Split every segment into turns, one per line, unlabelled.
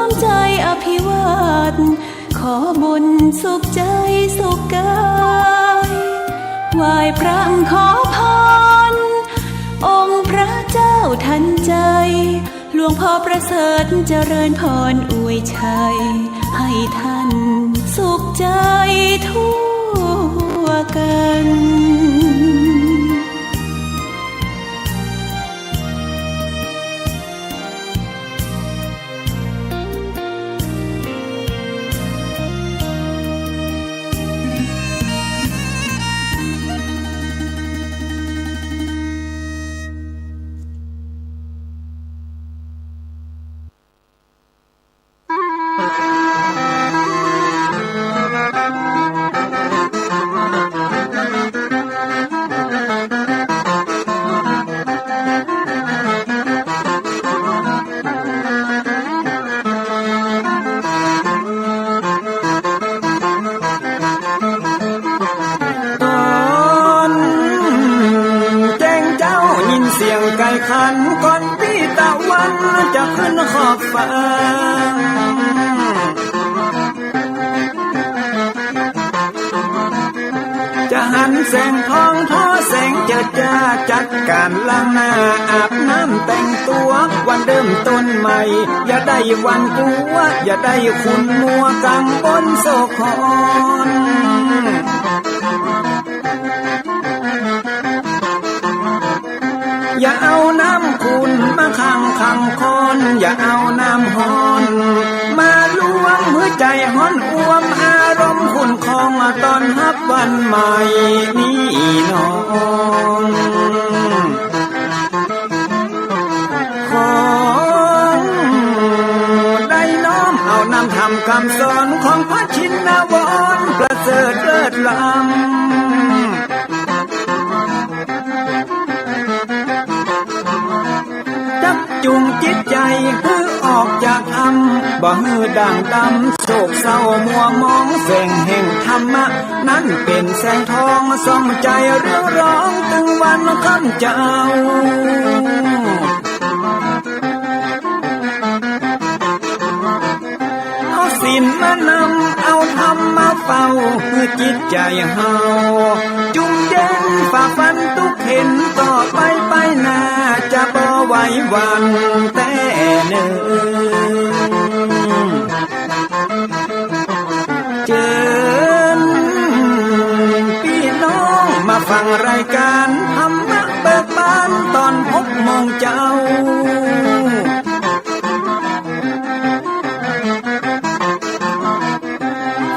มใจอภิวาทขอบุญสุขใจสุขกายไหว้พระขอพรองค์พระเจ้าทันใจหลวงพ่อประเสริฐเจริญพรอวยชัยให้ท่านสุขใจทั่วกัน
ขันก่อนที่ตะวันจะขึ้นขอบฟ้าจะหันแสงทองทอแสงเจิดจ้าจัดการล้างหน้าอาบน้ำแต่งตัววันเริ่มต้นใหม่อย่าได้วันกลัวอย่าได้คุณมัวกังบนโศกอนอย่าเอาน้ำคุณมาขังคอนอย่าเอาน้ำฮ้อนมาลวงหัวใจฮ้อนอ้วมอารมณ์คุณคองตอนฮับวันใหม่นี้น้องขอได้น้อมเอานำทำคำสอนของพระชินวรประเสริฐเลิศล้ำจุงจิตใจเพื่อออกจากอำบ่ฮือด่างดำโศกเศร้ามัวมองแสงแห่งธรรมะนั้นเป็นแสงทองส่องใจเรื่องร้องตึงวันคำเจ้าเอาศีลมานำเอาธรรมมาเฝ้าเพื่อจิตใจเฮาจุงเย็นฝ่าฟันทุกเห็นต่อไปหน้าจะบ่ไหววันแต่เนิ่นเจิญพี่น้องมาฟังรายการธรรมะเบิกบานตอน6 โมงเจ้า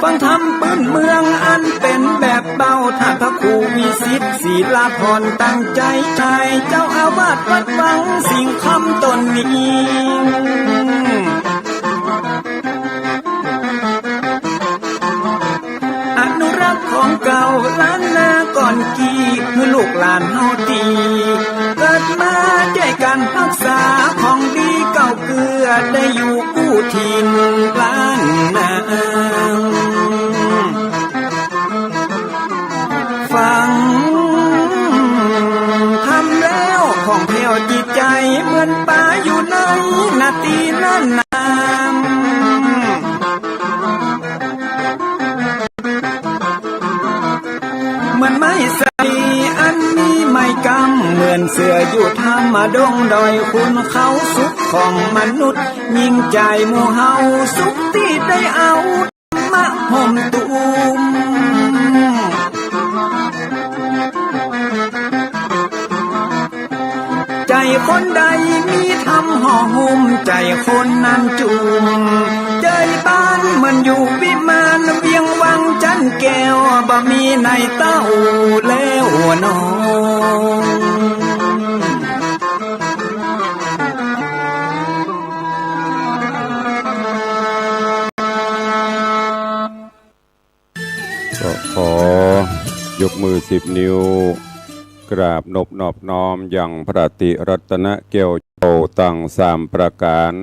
ฟังธรรมปื้นเมืองอันเป็นแบบเบาท่านพระครูวิสิทธิ์ศีลาภรณ์ตั้งใจใจเจ้าอาวาสวัดวังสิ่งคำตนนี้อนุรักษ์ของเก่าล้านนาก่อนกี่คือลูกหลานเฮาดีเกิดมาใจกันรักษาของดีเก่าเกลือได้อยู่กู้ถิ่นล้านนาฟังทำแล้วของแผ่วจิตใจเหมือนป่าอยู่ในนาทีนั้นน้ำเหมือนไม้ใสอันมีไม้กำเหมือนเสืออยู่ธรรมดงดอยคุณเขาสุขของมนุษย์ยิ่งใจหมู่เฮาสุขที่ได้เอามะห่มตุมใจคนใดมีธรรมห่อหุ้มใจคนนั้นจุมใจบ้านมันอยู่วิมานเวียงวังจันแก้วบ่มีในเต้าแล้วน้อง
ก็ขอยกมือ10 นิ้วกราบนอบน้อมอย่างพระติรัตนแก้วโตตั้ง3 ประการ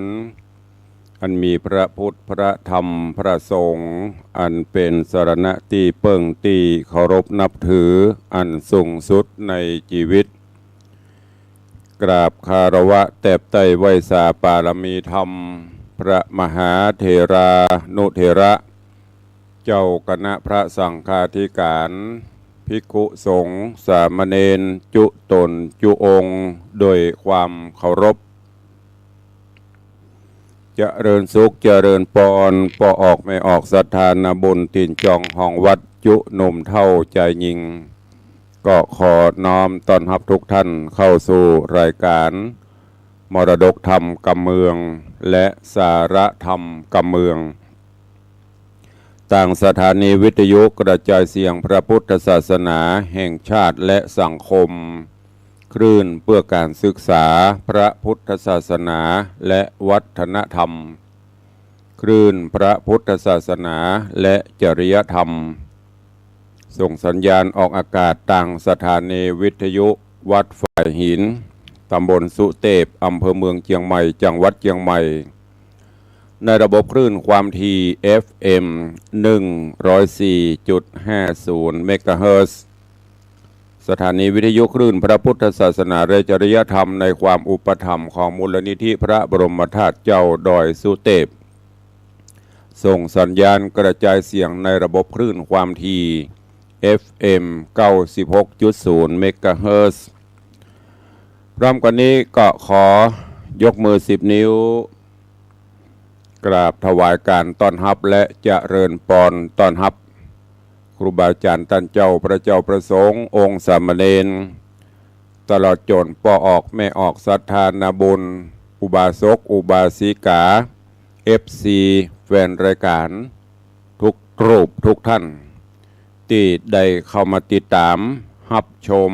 อันมีพระพุทธพระธรรมพระสงฆ์อันเป็นสรณะที่เปิ่งที่เคารพนับถืออันสูงสุดในชีวิตกราบคารวะแตบไตไหว้สาปารมีธรรม พระมหาเถรานุเถระเจ้าคณะพระสังฆาธิการภิกขุสงฆ์สามเณรจุตนจุองค์โดยความเคารพเจริญสุขเจริญปอนปอออกไม่ออกศรัทธานาบุญตินจองห้องวัดจุหนุ่มเท่าใจยิงก็ขอน้อมต้อนรับทุกท่านเข้าสู่รายการมรดกธรรมกำเมืองและสาระธรรมกำเมืองต่างสถานีวิทยุกระจายเสียงพระพุทธศาสนาแห่งชาติและสังคมคลื่นเพื่อการศึกษาพระพุทธศาสนาและวัฒนธรรมคลื่นพระพุทธศาสนาและจริยธรรมส่งสัญญาณออกอากาศต่างสถานีวิทยุวัดฝ่ายหินตำบลสุเทพอำเภอเมืองเชียงใหม่จังหวัดเชียงใหม่ในระบบคลื่นความถี่ FM 104.50 เมกะเฮิรตซ์สถานีวิทยุคลื่นพระพุทธศาสนาและจริยธรรมในความอุปถัมภ์ของมูลนิธิพระบรมธาตุเจ้าดอยสุเทพส่งสัญญาณกระจายเสียงในระบบคลื่นความถี่ FM 96.0 เมกะเฮิรตซ์พร้อมกันนี้ก็ขอยกมือ10 นิ้วกราบถวายการต้อนรับและเจริญพรต้อนรับครูบาอาจารย์ท่านเจ้าพระเจ้าประสงค์องค์สามเณรตลอดจนปอออกแม่ออกศรัทธานาบุญอุบาสกอุบาสิกา FC แฟนรายการทุกรูปทุกท่านที่ได้เข้ามาติดตามรับชม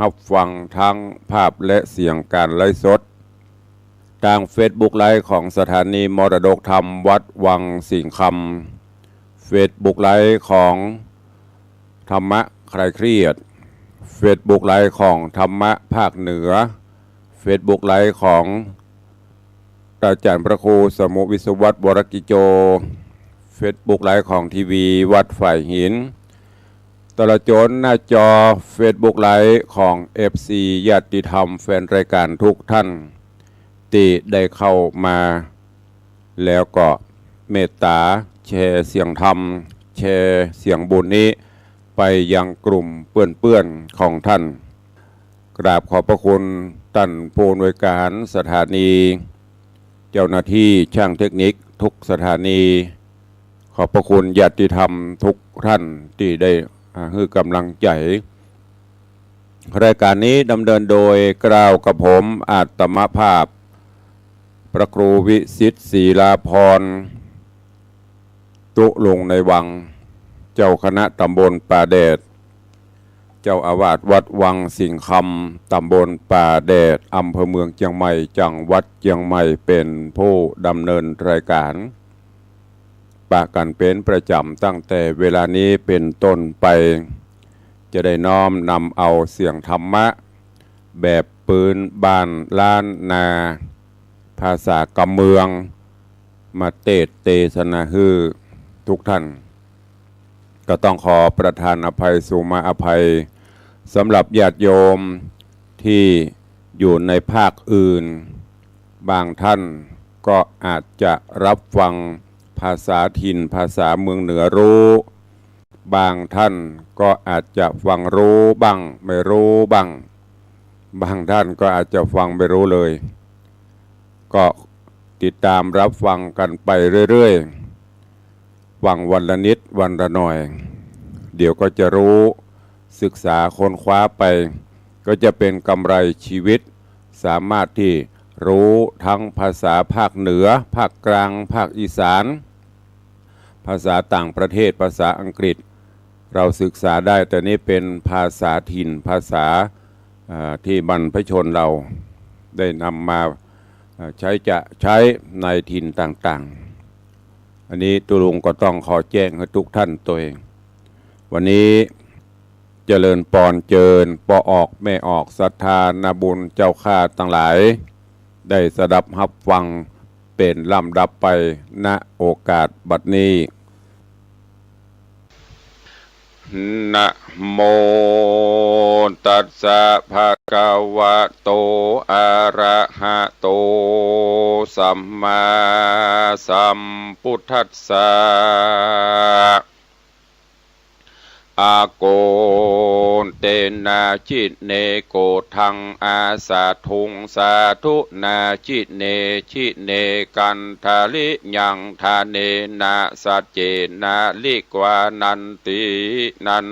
รับฟังทั้งภาพและเสียงการไลฟ์สดทางเฟซบุ๊กไลฟ์ของสถานีมรดกธรรมวัดวังสิงห์คำเฟซบุ๊กไลฟ์ของธรรมะคลายเครียดเฟซบุ๊กไลฟ์ของธรรมะภาคเหนือเฟซบุ๊กไลฟ์ของอาจารย์พระครูสมุวิศวัตวรกิโจเฟซบุ๊กไลฟ์ของทีวีวัดฝ่ายหินตลอดจนหน้าจอเฟซบุ๊กไลฟ์ของ FC ญาติธรรมแฟนรายการทุกท่านที่ได้เข้ามาแล้วก็เมตตาแชร์เสียงธรรมแชร์เสียงบุญนี้ไปยังกลุ่มเพื่อนๆของท่านกราบขอบพระคุณท่านผู้อำนวยการสถานีเจ้าหน้าที่ช่างเทคนิคทุกสถานีขอบพระคุณญาติธรรมทุกท่านที่ได้ให้กำลังใจรายการนี้ดำเนินโดยกล่าวกับผมอาตมภาพพระครูวิสิทธิ์ศรีลาภรณ์ตุลงในวังเจ้าคณะตำบลป่าแดดเจ้าอาวาสวัดวังสิงห์คำตำบลป่าแดดอำเภอเมืองเชียงใหม่จังหวัดเชียงใหม่เป็นผู้ดำเนินรายการปะกันเป็นประจำตั้งแต่เวลานี้เป็นต้นไปจะได้น้อมนำเอาเสียงธรรมะแบบปืนบ้านล้านนาภาษากำเมืองมาเทศนาฮือทุกท่านก็ต้องขอประทานอภัยสุมาอภัยสำหรับญาติโยมที่อยู่ในภาคอื่นบางท่านก็อาจจะรับฟังภาษาถิ่นภาษาเมืองเหนือรู้บางท่านก็อาจจะฟังรู้บ้างไม่รู้บ้างบางท่านก็อาจจะฟังไม่รู้เลยก็ติดตามรับฟังกันไปเรื่อยๆฟังวันละนิดวันละหน่อยเดี๋ยวก็จะรู้ศึกษาค้นคว้าไปก็จะเป็นกำไรชีวิตสามารถที่รู้ทั้งภาษาภาคเหนือภาคกลางภาคอีสานภาษาต่างประเทศภาษาอังกฤษเราศึกษาได้แต่นี่เป็นภาษาถิ่นภาษาที่บรรพชนเราได้นำมาใช้ในถิ่นต่างๆอันนี้ตุลุงก็ต้องขอแจ้งให้ทุกท่านตัวเองวันนี้เจริญปอนเจิญปอออกแม่ออกศรัทธานาบุญเจ้าข้าทั้งหลายได้สดับรับฟังเป็นลำดับไปณโอกาสบัดนี้ นะโมตัสสะภะคะวะโตอะระหะโตสัมมาสัมพุทธัสสะอาโกนเตนะจิเนโกทังอาสาทุงสาธุนาจิเนชิเนกันทาลิยังทาเนนะสัจเจนะลิกวานันตินัน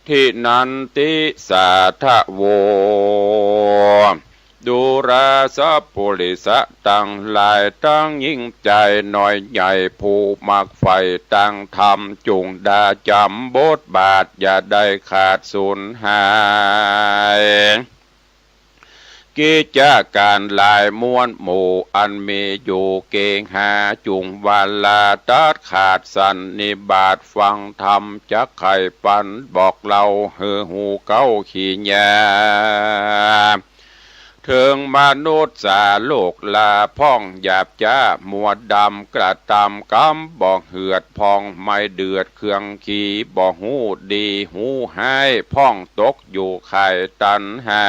ทินันติสาทะโวดูราสัพปุริสะตั้งหลายตั้งยิ่งใจหน่อยใหญ่ผู้มักไฟตั้งธรรมจุงดาจำบทบาทอย่าได้ขาดสูญหายกิจการหลายมวลหมู่อันมีอยู่เกงหาจุงวาลาตัดขาดสันนิบาตฟังธรรมจักไข่ปันบอกเราเฮือหูเก้าขี้ยาถึงมนุษย์สาโลกลาพ่องหยาบจ้ามัวดำกระตำกำบอกเหือดพองไม่เดือดเครื่องขี่บอกหูดีหูให้พ่องตกอยู่ไข่ตันหา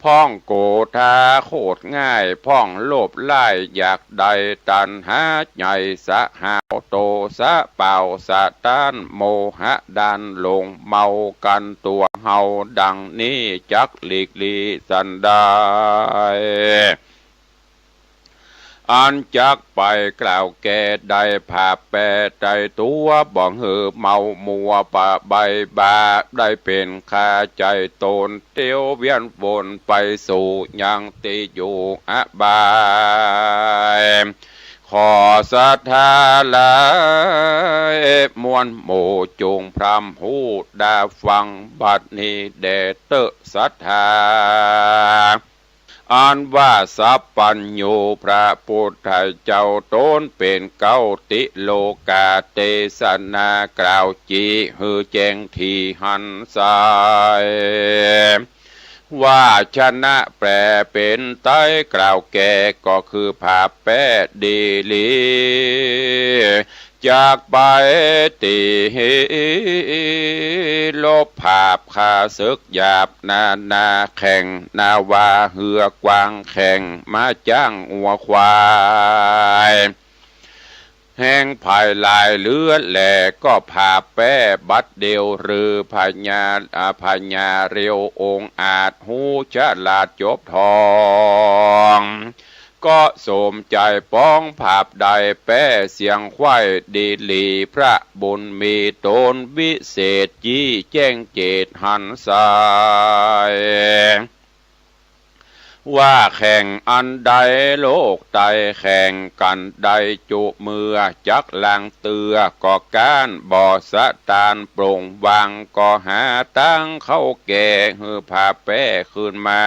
พ่องโกธาโคตรง่ายพ่องโลภไล่อยากใดตันหาใหญ่สะหาวโตสะเป่าสะต้านโมหะดันลงเมากันตัวเฮาดังนี้จักหลีกลีสันได้อันจักไปกล่าวแก่ใดผ่าแปรใจตัวบ่เหือเมามัวปะใบบาได้เป็นคาใจตนเตียวเวียนวนไปสู่ยังติอยู่อบายขอศรัทธาหลายมวลหมู่จงพรำหูดาฟังบัดนี้แด่เตศรัทธาอันว่าสัพพัญญูพระพุทธเจ้าตนเป็นเก้าติโลกาเตสนากล่าวจีหือแจงทีหันสายว่าชนะแปลเป็นไต้กล่าวแก่ก็คือผาแปดดีลีจากไปตีลบภาพคาศึกหยาบนาแข่งนาวาเหือกวางแข่งมาจ้างอัวควายแห้งภายลายเลือดแหล่ก็ผาแป้บัดเดียวหรือพญาเรียวองอาจหูฉลาดจบทองก็สมใจป้องภาพใดแป้เสียงควายดีลีพระบุญมีตนวิเศษจี้แจ้งเจตหันสายว่าแข่งอันใดโลกไตแข่งกันใดจุมือจักลังเตือก็การบ่อสะตานโปร่งวางก็หาตั้งเข้าแก่หือพาแป้ขึ้นมา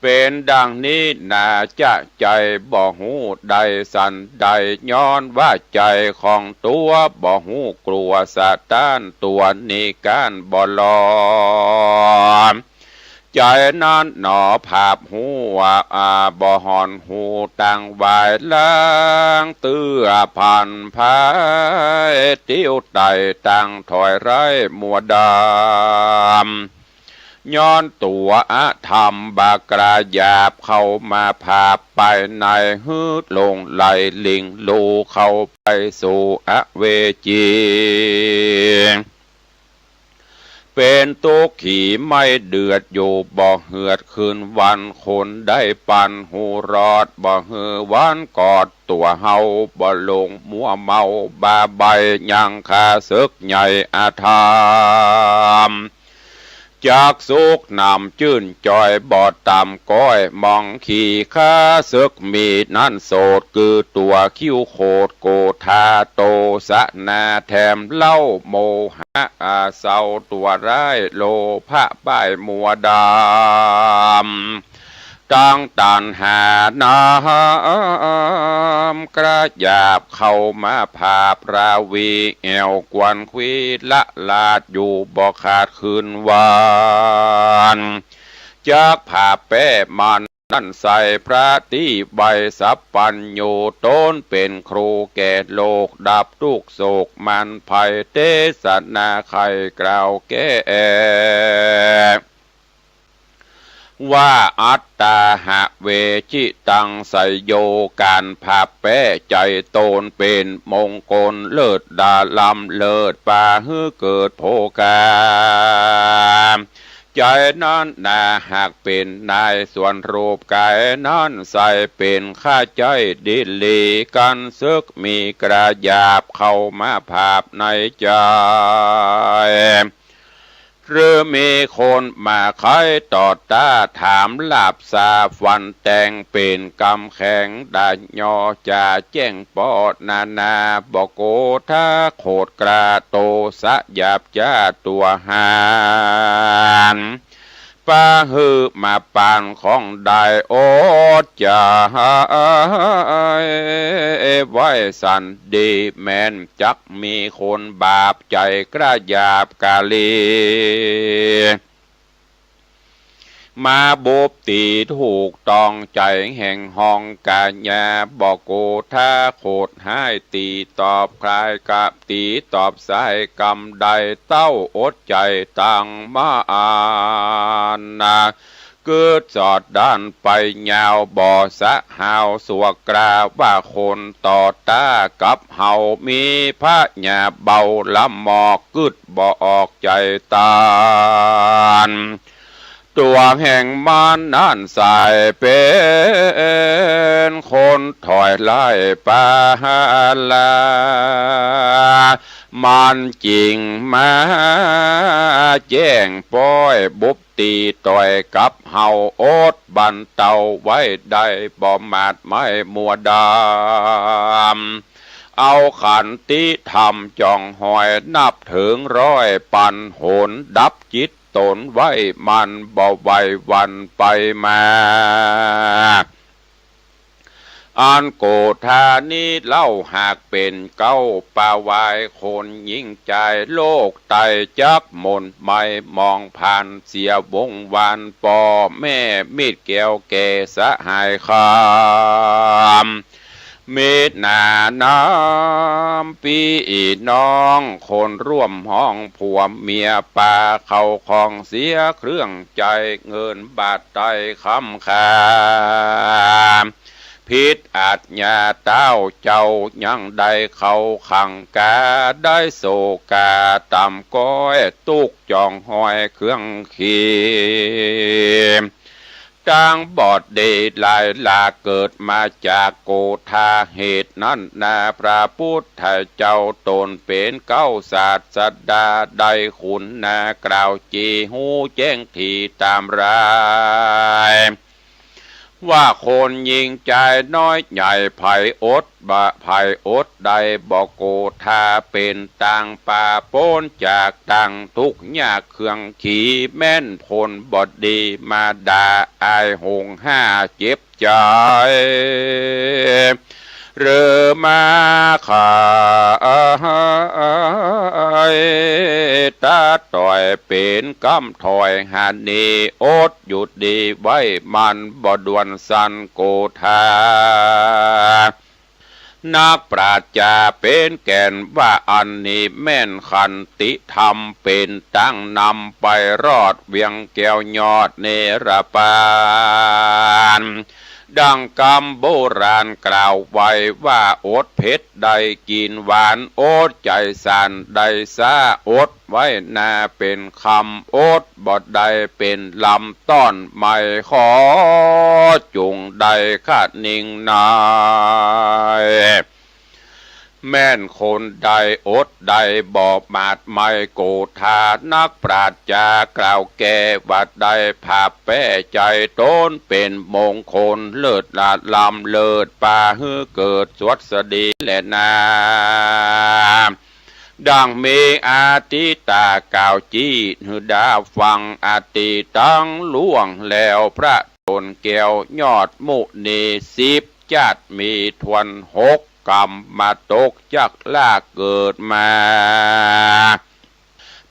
เป็นดังนี้นาจะใจบ่หูใดสันใดย้อนว่าใจของตัวบ่หูกลัวสะตานตัวนี้การบ่ลอมใจนั้นหนอภาพหัวบ่หอนหูตั้งไว้ล้างเตื้อพันพายติ้วไตตั้งถอยไรมัวดำย้อนตัวธรรมบากราหยาบเข้ามาภาพไปในฮืดลงไหลลิงลูเข้าไปสู่อเวจีเป็นตุกขี่ไม่เดือดอยู่บ่เหือดคืนวันคนได้ปันหูรอดบ่เหือวันกอดตัวเฮาบ่ลงมัวเมาบาใบยังคาศึกใหญ่อาธามจากสุกนำจื่นจอยบอดตำก้อยมองขี่ข้าศึกมีนั่นโสดคือตัวคิ้วโคดโกธาโตสะนาแถมเล่าโมหะเศร้าตัวร้ายโลภะป้ายมัวดำตั้งตันหาน้ำกระยาบเข้ามาภาพราวีแอวกวนควีละลาดอยู่บ่ขาดคืนวานจากภาพแป้มัน นั่นใส่พระที่ใบสัพปัญโยต้นเป็นครูแก่โลกดับทุกโศกมันภัยเทศนาใครกล่าวแก่ว่าอัตตาหะเวชิตังไสโยการภาพแป้ใจตนเป็นมงคลเลิศดาลำเลิศป่าฮือเกิดโภกาใจนั้นนาหากเป็นนายส่วนรูปกายนั้นใส่เป็นข้าใจดิลีกันซึกมีกระยาบเข้ามาภาพในใจหรือมีคนมาคอยต่อตาถามลาบสาฟันแต่งเป็นกำแข็งดาญอจะแจ้งปอดนาบอกโกถ้าโคดกราโตสะหยาบจ้าตัวหานป้าฮือมาปานของได้โอดจะไว้สันดีแม้นจักมีคนบาปใจกระยาบกาลีมาบุบตีถูกตองใจแห่งห้องกาญาบอกโกถ้าโคดให้ตีตอบคลายกับตีตอบสายกำใดเต้าอดใจตั้งมาอานาเกิดจอดด้านไปยาวบ่อสะหาวสวกราว่าคนต่อตากับเฮามีพระญาเบาลำหมอกกึดบ่ออกใจตานตัวแห่งมันนั่นสายเป็นคนถอยไล่ปาลามันจริงมาแจ้งป้อยบุบตีต่อยกับเฮาโอดบันเตาไว้ได้บ่มาดไม่มัวดามเอาขันติธรรมจ่องหอยนับถึง100ปันโหนดับจิตตนไว้มันบ่ไหววันไปมาอันโกธานี้เล่าหากเป็นเก้าป่าวายคนยิ่งใจโลกไตจักมนไม่มองผ่านเสียวงวานปอแม่มีดแก้วแก่สหายคามเมตนาน้ำปีน้องคนร่วมห้องผัวเมียป่าเขาของเสียเครื่องใจเงินบาทไตคำคาพิษอาจญาเต้าเจ้ายังได้เขาขังกาได้โศกาตำก้อยตุกจองหอยเครื่องขีจางบอดเดชลายลาเกิดมาจากโกธาเหตุนั้นนาพระพุทธเจ้าตนเป็นเก้าศาสดาได้ขุนนากล่าวจีหูแจ้งทีตามรายว่าคนยิงใจน้อยใหญ่ไผ่อดบะไผ่อดใดบอกโกธาเป็นต่างป่าโป้นจากต่างทุกยากเครื่องขี่แม่นผลบดดีมาด่าอายหงห้าเจ็บใจเรือมาขาตาต่อยเป็นกำถอยหันนีอดหยุดดีไว้มันบ่ดวนสันโกธานักปราชญาเป็นแก่นว่าอันนี้แม่นขันติธรรมเป็นตั้งนำไปรอดเวียงแก้วยอดเนรปานดังกำโบราณกล่าวไว้ว่าอดเผ็ดได้กินหวานอดใจสันได้ซาอดไว้นาเป็นคำอดบดได้เป็นลำต้อนไม่ขอจุงได้ขาดนิ่งนายแม่นคนใดอดใดบอบมาดไม่โกธานักปราชญากล่าวแก่วัดใดภาพแป้ใจต้นเป็นมงคลเลิศลาดลำเลิศป่าฮือเกิดสวัสดีและนาดังมีอาติตากล่าวจีหือดาฟังอาติตั้งล่วงแล้วพระตนแก้วยอดมุนี10จัดมีทวน6กรรมมาตกจากลาเกิดมา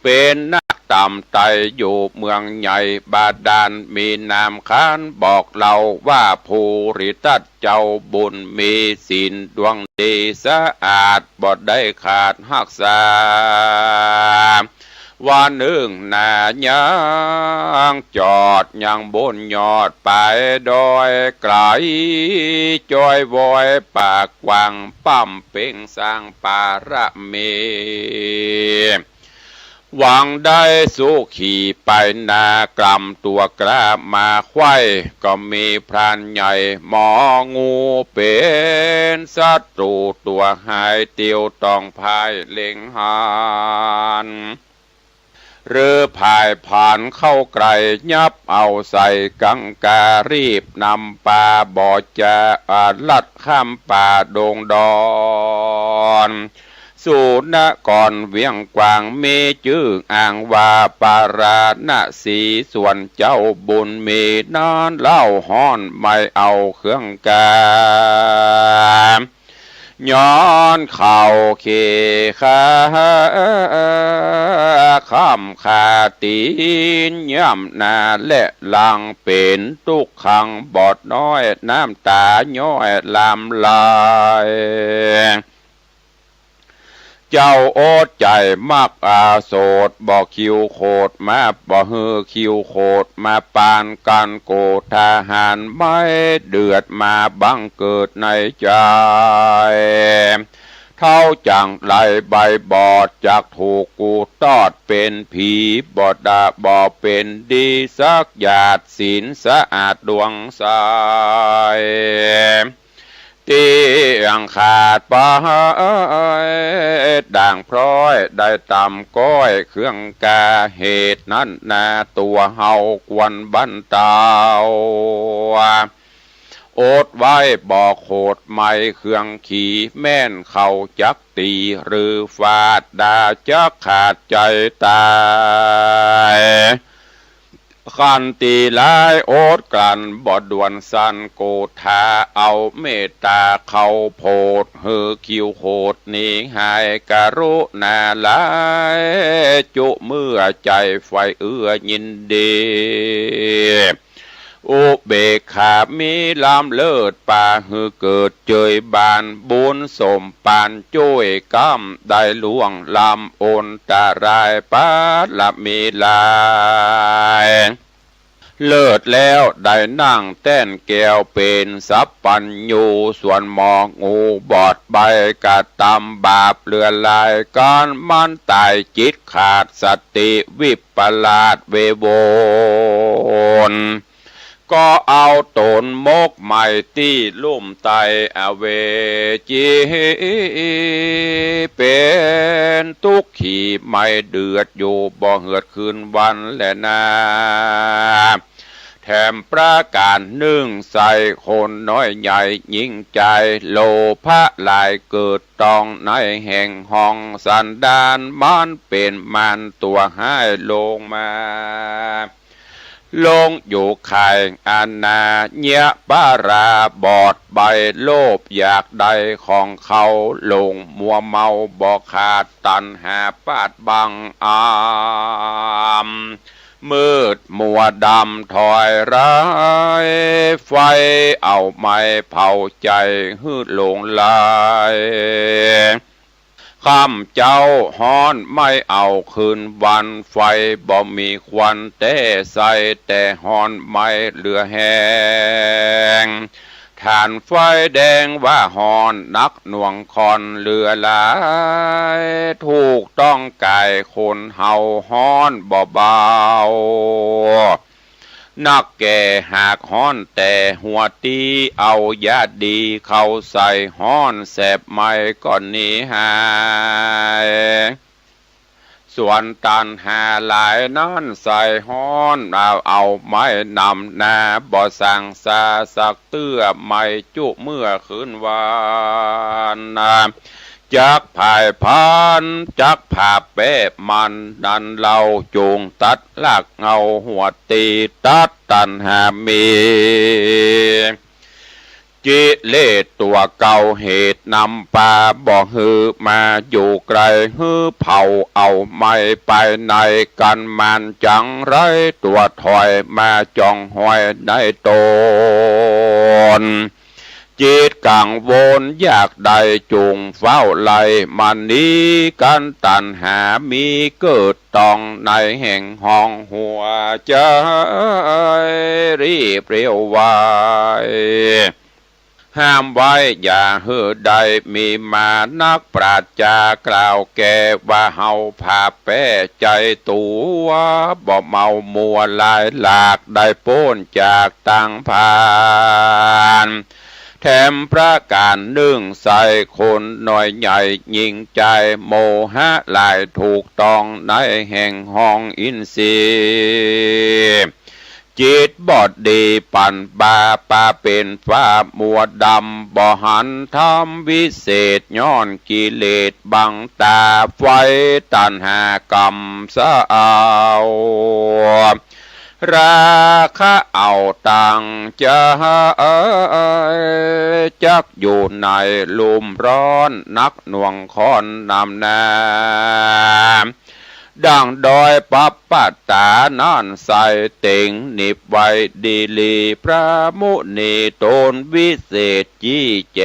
เป็นนักต
ต่ำไตอยู่เมืองใหญ่บาดาลมีนามค้านบอกเราว่าภูริทัตเจ้าบุญมีศีลดวงดีสะอาดบ่ได้ขาดหักษาว่าหนึ่งนายังจอดยังบนยอดไปดอยไกลจอยวอยปากกวางปั้มเป่งสร้างปาระเมหวังได้สู้ขี่ไปนากลำตัวกล้ามาไขว้ก็มีพรานใหญ่หมองูเป็นศัตรูตัวหายเตียวต้องพายเล็งหานหรือพายผ่านเข้าไกลยับเอาใส่กังการีบนำปลาบ่อจะลัดข้ามป่าดงดอนสู่นกรเวียงกวางมีชื่ออ่างว่าปาราณสีส่วนเจ้าบุญมีนอนเล่าห้อนไม่เอาเครื่องกาย้อนเข่าเขขาข้ามขาตีนย่ำนาและลังเป็นทุกขังบอดน้อยน้ำตาย้อยลำลายเจ้าโอดใจมักอาโสดบอกคิวโคดมาบอกฮือคิวโคดมาปานกันโกทหารไม่เดือดมาบังเกิดในใจเท่าจังไหลใบบอดจากถูกกูตอดเป็นผีบอดดาบอเป็นดีสักหยาดศีลสะอาดดวงใสเตียงขาดไปด่างพร้อยได้ตำก้อยเครื่องกาเหตุนั้นนาตัวเฮากวนบันเตาโอดไว้บอกโคดไม่เครื่องขี่แม่นเขาจักตีหรือฟาดดาจักขาดใจตายขันตีลายโอดกลั่นบอดด่วนสันโกธาเอาเมตตาเขาโพดเฮือคิวโคดนี้หายกรุณาลายจุเมื่อใจไฟเอื้อยินดีอุเบกขามีลำเลิศป่าหือเกิดเจยบานบุญสมปานจ้วยก้ำได้ล่วงลำโอนตารายปาละมีลายเลิศแล้วได้นั่งแต้นแก้วเป็นสัพปัญญูส่วนหมองูบอดใบกะตำบาปเลือลายการมันตายจิตขาดสติวิปลาสเวโวนก็เอาตนมกใหม่ที่ลุ่มไตอเวจีเป็นทุกขี่ไม่เดือดอยู่บ่เหือดคืนวันและนาแถมประการหนึ่งใส่คนน้อยใหญ่ยิ่งใจโลภะลายเกิดตองในแห่งห้องสันดานมันเป็นมันตัวให้ลงมาลงอยู่ไข่อานาเนียปาราบอดใบโลภอยากได้ของเขาลงมัวเมาบอกขาดตันหาปาดบังอามมืดมัวดำถอยร้ายไฟเอาไม้เผาใจหืดหลงลายข้ามเจ้าฮ้อนไม่เอาคืนวันไฟบ่มีควันแต่ใส่แต่ฮ้อนไม่เหลือแห้งฐานไฟแดงว่าฮ้อนนักหน่วงคอนเหลือหลายถูกต้องกายคนเฮาฮ้อนบ่เบานักแก่หากฮ้อนแต่หัวตีเอายาดีเข้าใส่ฮ้อนแสบไม่ก่อนนี้หายส่วนตันหาหลายนั้นใส่ฮ้อนเอาไม้นำนาบ่สั่งซาสักเตื้อไม่จุเมื่อคืนวานจักภายพันจักผาเป๊ะมันดันเราจูงตัดลากเงาหัวตีตัดตันหามี จิเลสตัวเก่าเหตุนำปาบ่ฮือมาอยู่ไกลฮือเผาเอาไม่ไปในกันมันจังไรตัวถอยมาจองหอยได้ตนจิตกังวลอยากได้จุงเฝ้าไล่มันนี้กันตันหามีเกิดตองในแห่งห้องหัวใจรีบเร็วไวห้ามไว้อย่าเฮือใดมีมานักปราชญากล่าวแก่ว่าเฮาพาแป้ใจตัวบ่เมามัวลายหลากได้โป้นจากต่างผ่านแถมประการหนึ่งใส่คนน้อยใหญ่ยิ่งใจโมหะลายถูกต้องในแห่งห้องอินทรีย์จิตบอดดีปั่นบาปาเป็นฟ้ามัวดำบ่หันทำวิเศษย้อนกิเลสบังตาไฟตันหากรรมสะเอาราคะเอาตังจะจักอยู่ในลุมร้อนนักหน่วงคอนนำนาดังดอยปัปปัตตานั่นใส่เต็งนิบไว้ดีลีพระมุนีตนวิเศษจี้แจ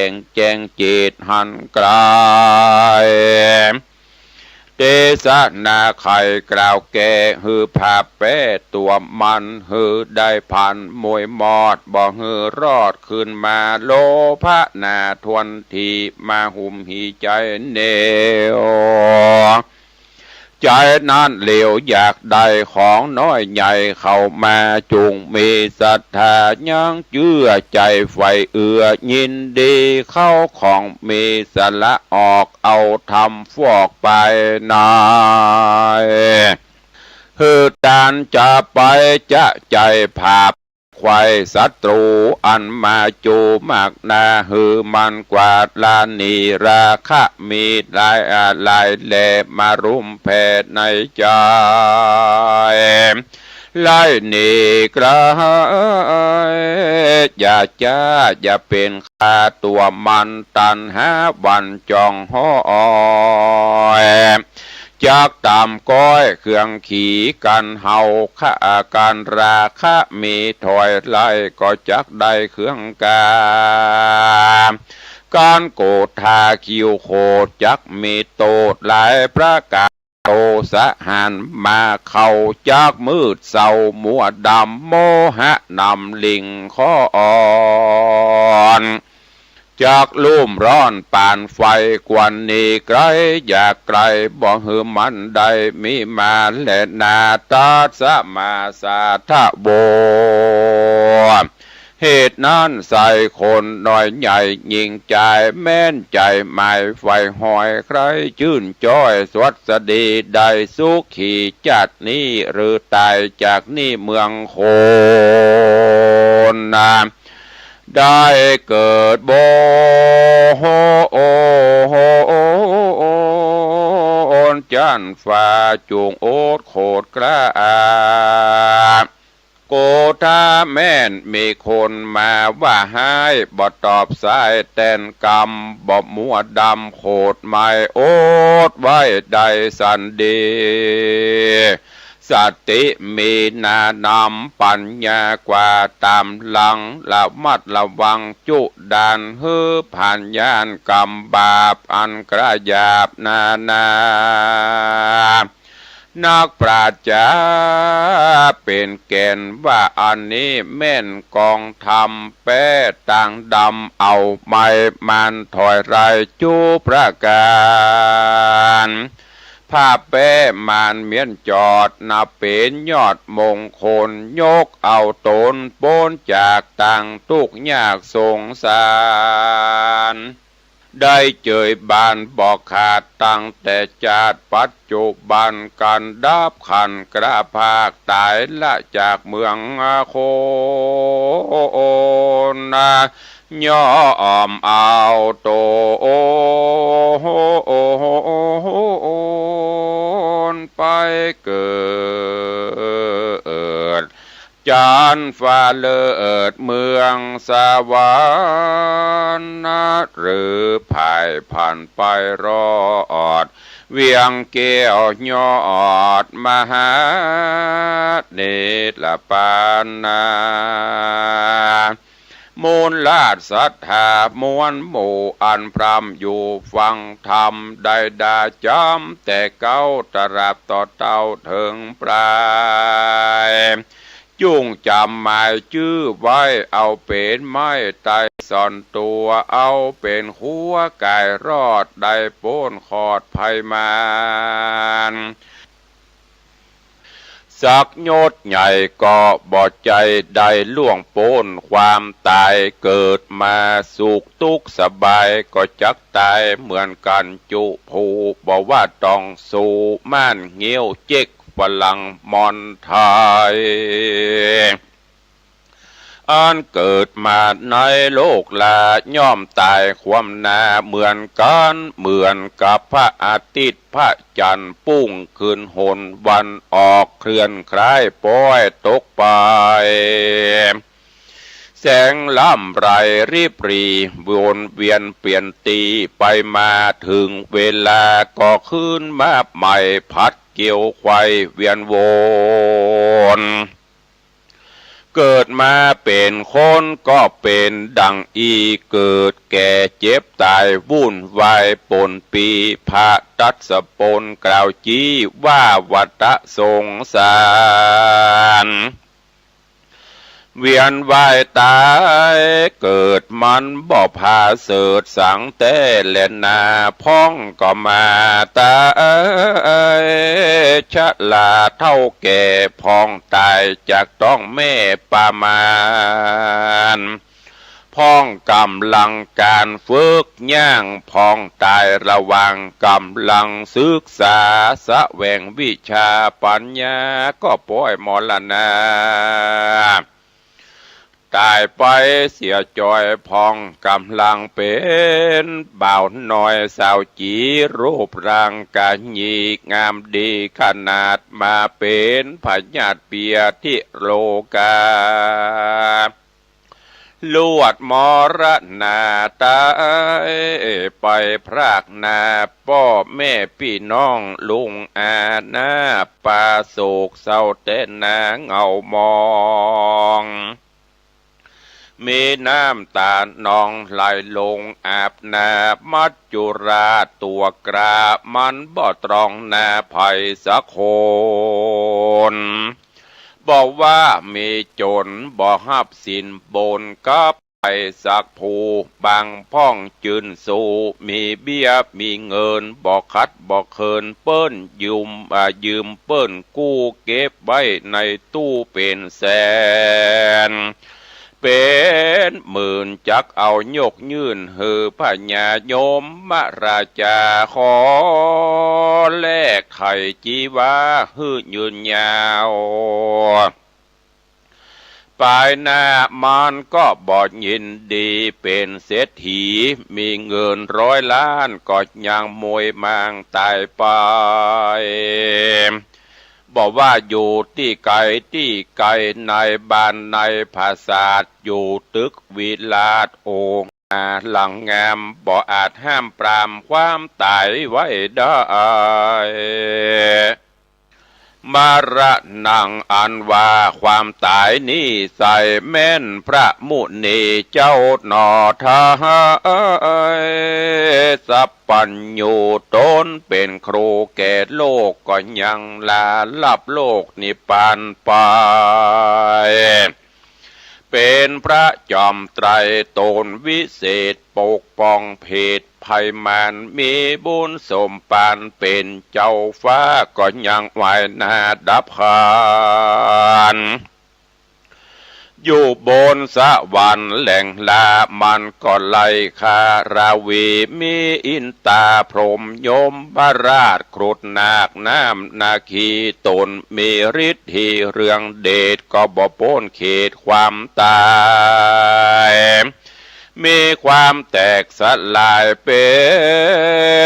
งจิตหันกลายเตสะนาไข่กล่าวแก่ฮือผาแป้ตัวมันฮือได้พันมวยมอดบ่ฮือรอดขึ้นมาโลภะนาทวนทีมาหุ่มหีใจเนวใจนั้นเหลวอยากได้ของน้อยใหญ่เข้ามาจุงมีศรัทธายังเชื่อใจไฟเอื้อยินดีเข้าของมีสละออกเอาทำฟอกไปนายฮือดานจะไปจะใจภาพควายศัตรูอันมาจูมากนาฮือมันกวาดลานีราคะมีลายแลมารุมแผ่ในใจไล่นีกระอย่าอย่าเป็นข้าตัวมันตันหาวันจองห้อยจากตามก้อยเครื่องขี่กันเฮาข้าการราคะมีถอยไล่ก็จักได้เครื่องการโกธาคิวโคจักมีโตดหลายประการโตสะหันมาเข้าจากมืดเศร้ามัวดำโมหะนำลิงข้ออ่อนจากลุ่มร้อนป่านไฟกวนนี้ไกลอยากไกลบ่หือมันได้มีมาและนาตาสมาสาทะโบเหตุนั้นใส่คนน้อยใหญ่ยิ่งใจแม่นใจหมายไฟหอยใครชื่นจ้อยสวัสดีได้สุขีจัดนี้หรือตายจากนี้เมืองโคนนาได้เกิดโบโฮโอโฮอนจันฟ้าจุงโอดโคดกล้าโกธาแม่นมีคนมาว่าให้บ่ตอบสายแต่นกรรมบ่มัวดำโคดไม่โอดไว้ได้สันดีสติมีนานำปัญญากว่าตามหลังระมัดระวังจุดานฮือผ่านยานกรรมบาปอันกระยาบนานักปราชญาเป็นแก่นว่าอันนี้แม่นกองธรรมแป้ต่างดำเอาไม่มันถอยไรจูประการภาพแป้มานเมียนจอดนับเป็นยอดมงคลยกเอาตนโป้นจากต่างทุกข์ยากสงสารได้เจยบานบอกขาดตั้งแต่จาดปัจจุบันกันดับขันกระภาคตายละจากเมืองโคนย่อมเอาโตไปเกิด จานฟ้าเลิศเมืองสวรรค์หรือภายผ่านไปรอดเวียงเกี้ยวยอดมหาเนตรปานนามูลลาดศรัทธามวลหมู่อันพรำอยู่ฟังธรรมได้ดาจำแต่เก้าตราบต่อเต้าถึงปลายจุงจำหมายชื่อไว้เอาเป็นไม้ไต่ซ่อนตัวเอาเป็นหัวไก่รอดได้โป้นขอดภัยมานสักยศใหญ่ก็บ่ใจได้ล่วงโป้นความตายเกิดมาสุขทุกข์สบายก็จักตายเหมือนกันจุผูบอกว่าต้องสู้ม่านเงี้ยวเจ๊กฝรั่งมอนไทยอันเกิดมาในโลกลาย่อมตายความนาเหมือนกันเหมือนกับพระอาทิตย์พระจันทร์ปุ้งคืนหนวันออกเคลื่อนคล้ายป้อยตกไปแสงล่ำไรรีบรีวนเวียนเปลี่ยนตีไปมาถึงเวลาก็ขึ้นมาใหม่พัดเกี่ยวไขว้เวียนวนเกิดมาเป็นคนก็เป็นดังอีเกิดแก่เจ็บตายวุ่นวายปนปีพระตัสปนกล่าวจี้ว่าวัฏสงสารเวียนว่ายตายเกิดมันบ่พาเสดสังแต่เล่นนาพ้องก็มาตายชะลาเท่าแก่พ้องตายจากต้องแม่ปามานพ้องกำลังการฝึกย่างพ้องตายระวังกำลังศึกษาสะแวงวิชาปัญญาก็ป่วยมรณะตายไปเสียจอยพองกำลังเป็นบ่าวน้อยสาวจีรูปร่างกายยีงามดีขนาดมาเป็นพญาติเปียทิโลกาลวดมรณาตายไปพรากนาพ่อแม่พี่น้องลุงอาณาปาโศกเศร้าแต่นาเงามองมีน้ำตานองไหลลงอาบนามัจจุราตัวกรามันบ่ตรองนาภัยสักคนบอกว่ามีจนบ่หับสินบนกับไปสักผู้บางพ่องจืนสู่มีเบี้ยมีเงินบ่คัดบ่เคินเปิ้นยืมเปิ้นกู้เก็บไว้ในตู้เป็นแสนเป็นหมื่นจักเอายกยื่นหือพญาโยมมราชาขอแลกไข่จีวาหื้อยืนยาวปลายหน้ามันก็บอดยินดีเป็นเศรษฐีมีเงิน100 ล้านก็ยังมวยมังตายไปบอกว่าอยู่ที่ไกลในบ้านในภาษาทอยู่ตึกวิลาศโองหลังงามบ่อาจห้ามปรามความตายไว้ได้มารนังอันว่าความตายนี้ใส่แม่นพระมุนีเจ้าหนอทายสัพปัญญูตนเป็นครูแก่โลกก็ยังลาลับโลกนิพพานไปเป็นพระจอมไตรตนวิเศษปกป้องเพศภัยมันมีบุญสมปานเป็นเจ้าฟ้าก็ยังไหวนาดับขานอยู่บนสวรรค์แหล่งลามันก็ไล่คาราวีมีอินตาพรหมยมพระราชครุฑนาคน้ำนาคีตนมีฤทธิ์เรื่องเดชก็บ่พ้นเขตความตายมีความแตกสลายเป็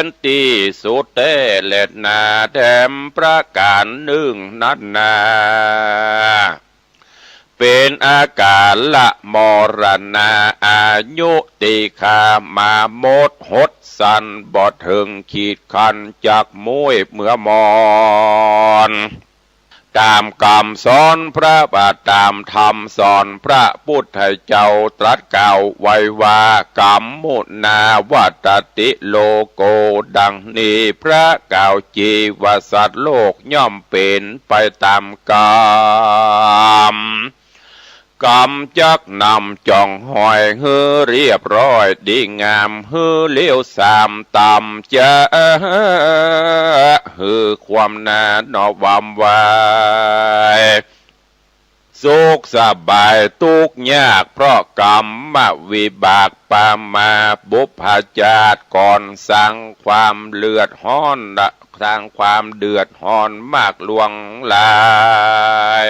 นที่สุดแต่เล็ดนาแถมประการหนึ่งนัดนาเ เป็นอาการละมรณาอายุติคามาหมดหดสันบ่ถึงขีดคันจากมุ้ยเมื่อมอนตามคำสอนพระบาทตามธรรมสอนพระพุทธเจ้าตรัสกล่าวไว้ว่ากรรมมุนาวัตติโลโกดังนี้พระกล่าวจีวสัตว์โลกย่อมเป็นไปตามกรรมกรรมจักนำจ่องหอยฮือเรียบร้อยดีงามฮือเลี้ยวสามตำจะฮือความนานอวามวายสุขสบายทุกยากเพราะกรรมมาวิบากปามาบุพจาตก่อนสร้างความเลือดร้อนสร้างความเดือดร้อนมากลวงลาย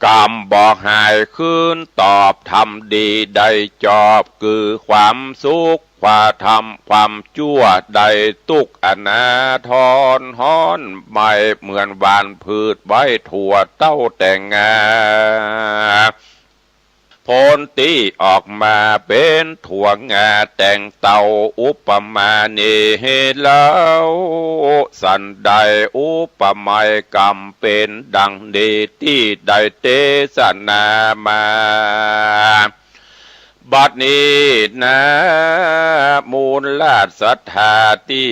กรรมบอกหายคืนตอบทำดีได้จอบคือความสุขความทำความชั่วได้ตุกอนาทรฮ้อนไม่เหมือนวานพืชไว้ถั่วเต้าแต่งงาผลตีออกมาเป็นถั่วงาแต่งเต่าอุปมาเนเหแล้วสันใดอุปไมยกรรมเป็นดังดีที่ได้เทศนามาบัดนี้นะมูลลาดศรัทธาที่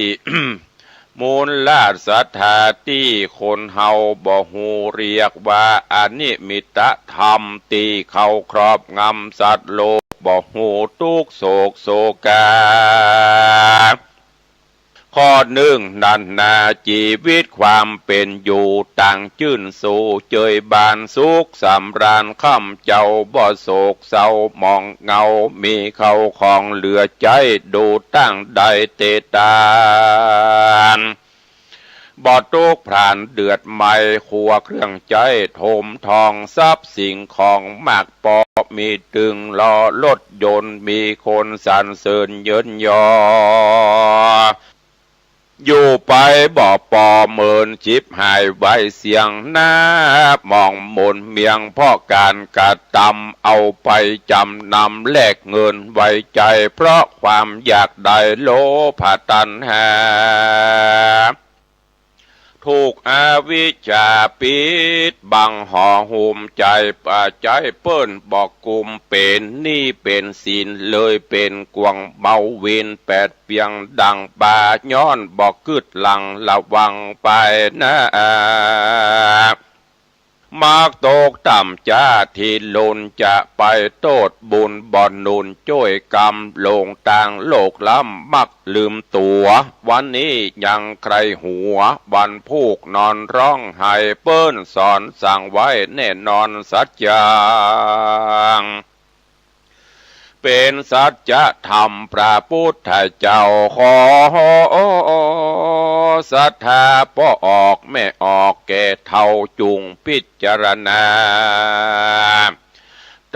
มูลลาดศรัทธาที่คนเฮาบ่ฮู้เรียกว่าอนิมิตธรรมที่เขาครอบงำสัตว์โลกบ่ฮู้ทุกโศกโศกาข้อหนึ่งนันนาชีวิตความเป็นอยู่ต่างจื่นสู่เจยบานสุขสำราญค่ำเจ้าบ่โศกเศร้ามองเงามีเขาของเหลือใจดูตั้งใดเตตานบ่ทุกข์พรานเดือดไม่ขัวเครื่องใจโถมทองทรัพย์สิ่งของมากปอมีตึงล้อรถยนต์มีคนสรรเสริญเยินยออยู่ไปบ่ปอเมินชิบหายไว้เสียงหน้ามองมนเมียงพ่อการกระทำเอาไปจำนำแลกเงินไว้ใจเพราะความอยากได้โลภะตัณหาถูกอวิชชาปิดบังห่อหุ้มใจป่าใจเปิ้นบอกกุมเป็นนี่เป็นศีลเลยเป็นกวงเบาเวนแปดเปียงดังบาย้อนบอกกึดหลังระวังไปนะมากตกต่ำจ้าที่ลนจะไปโตดบุญบ่อนนุนจ้วยกรรมลงต่างโลกล้ำมักลืมตัววันนี้ยังใครหัววันพูกนอนร้องไห้เปิ้นสอนสั่งไว้แน่นอนสัจจาเป็นสัจธรรมพระพุทธเจ้าขอศรัทธาป้อออกแม่ออกแก่เท่าจุงพิจารณา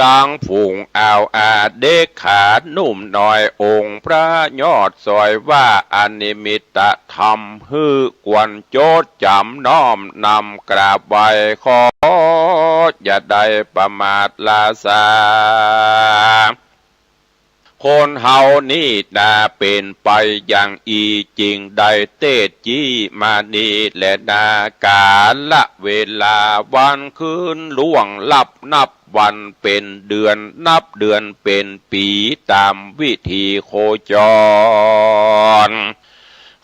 ตั้งฝูงอาเด็กขาดนุ่มหน่อยองค์พระยอดซอยว่าอนิมิตธรรมฮือกวนโจดจำน้อมนำกราบไหว้ขออย่าได้ประมาทลาสาคนเฮานี่นาเป็นไปอย่างอีจริงได้เตจีมานีและนากาละเวลาวันคืนล่วงลับนับวันเป็นเดือนนับเดือนเป็นปีตามวิธีโคจร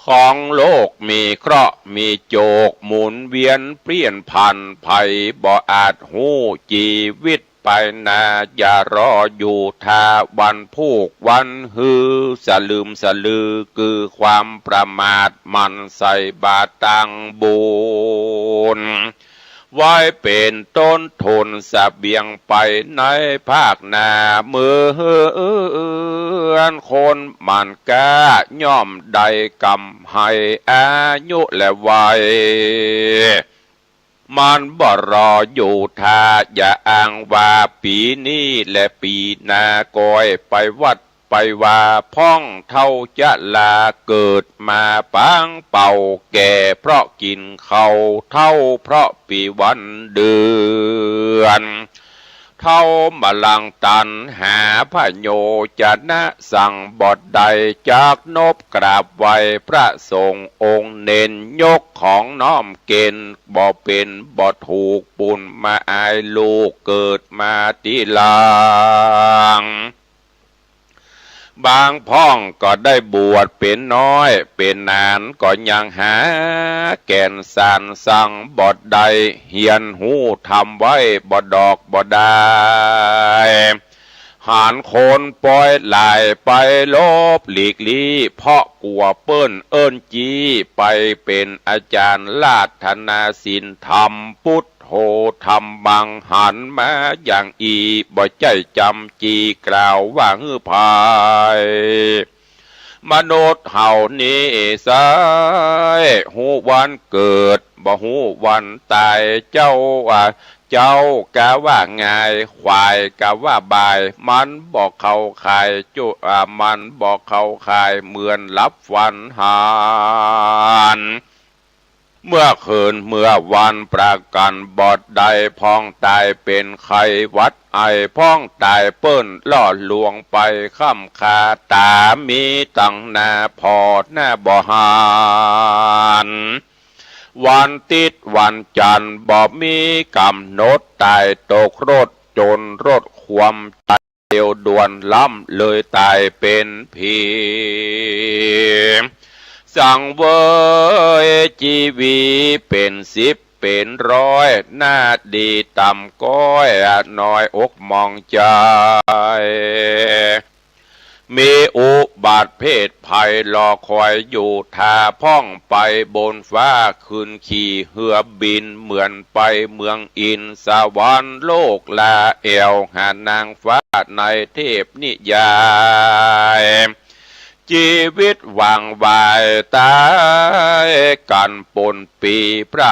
ของโลกมีเคราะห์มีโจกหมุนเวียนเปลี่ยนพันภัยบ่อาจหู้ชีวิตไปนาอย่ารออยู่ท่าวันพูกวันฮือสลืมสลือคือความประมาทมันใส่บาตังบุญไว้เป็นต้นทุนเสบียงไปในภาคนาเมื่อคนมันกล้าย่อมได้กำให้อายุและวัยมันบ่รออยู่ท่าอย่าอ้างว่าปีนี้และปีหน้าก้อยไปวัดไปว่าพ้องเท่าจะลาเกิดมาปังเป่าแก่เพราะกินเขาเท่าเพราะปีวันเดือน เท่ามาลังตันหาพระโยจะนะสั่งบทใดจากนบกราบไหวพระสงฆ์องค์เน้นยกของน้อมเกณฑ์บ่เป็นบ่ถูกปุ่นมาอายลูกเกิดมาทีหลังบางพ้องก็ได้บวชเป็นน้อยเป็นนานก็ยังหาแก่นสารสั่งบทใดเฮียนหูทำไว้บ่ดอกบ่ได้หานโคนปล่อยไหลไปลบหลีกลี่เพราะกลัวเปิ้นเอิ้นจีไปเป็นอาจารย์ลาธนาศิลธรรมพุทโธธรรมบังหันมาอย่างอีบ่ใจจำจีกล่าวว่าฮือภายมนุษย์เฮานี้สายหูวันเกิดบ่หูวันตายเจ้ากะว่าง่ายควายกะว่าบายมันบอกเขาขายมันบอกเขาขายเหมือนรับฝันหานเมื่อคืนเมื่อวันประกันบอดใดพ้องตายเป็นไข้หวัดไอพ้องตายเปิ้นล่อลวงไปค่ำคาตามีตั้งหน้าพอหน้าบ่หานวันติดวันจันทร์บ่มีกำหนดตายตกรถจนรถความตายเร็วด่วนล้ำเลยตายเป็นผีสั่งเวยชีวีเป็น10เป็น100หน้าดีต่ำก้อยน้อยอกมองใจมีอุบัติเพศภัยรอคอยอยู่ทาพ่องไปบนฟ้าขึ้นขี่เหือบินเหมือนไปเมืองอินสวรรค์โลกลาเอวหานางฟ้าในเทพนิยายชีวิตวางวายตายกันปนปีพระ